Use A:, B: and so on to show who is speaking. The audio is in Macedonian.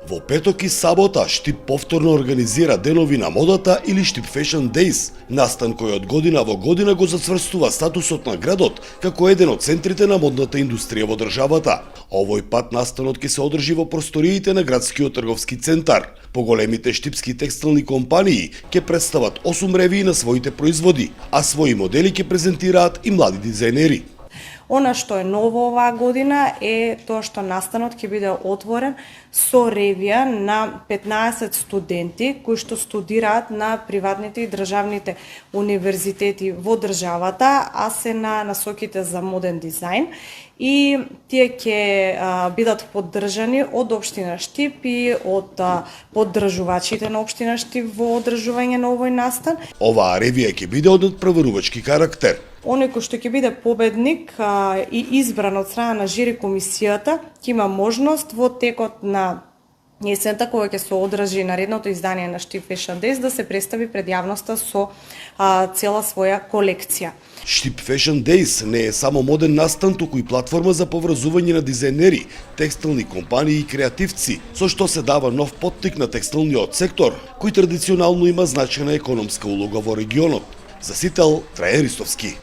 A: Во петок и сабота Штип повторно организира денови на модата или Штип Fashion Days, настан кој од година во година го зацврстува статусот на градот како еден од центрите на модната индустрија во државата. Овој пат настанот ќе се одржи во просториите на градскиот трговски центар. Поголемите штипски текстилни компании ќе представат 8 ревии на своите производи, а своји модели ќе презентираат и млади дизајнери.
B: Она што е ново оваа година е тоа што настанот ќе биде отворен со ревија на 15 студенти кои што студираат на приватните и државните универзитети во државата, а се на насоките за моден дизајн, и тие ќе бидат поддржани од општина Штип и од поддржувачите на општина Штип во одржување на овој настан.
A: Оваа ревија ќе биде од надпреварувачки карактер.
B: Оној кој што ќе биде победник и избран од страна на жири комисијата ќе има можност во текот на есента, кога ќе се одржи наредното издание на Штип Fashion Days, да се представи пред јавноста со цела своја колекција.
A: Штип Fashion Days не е само моден настан, туку и платформа за поврзување на дизајнери, текстилни компании и креативци, со што се дава нов поттик на текстилниот сектор, кој традиционално има значајна економска улога во регионот. За Сител, Трајан Ристовски.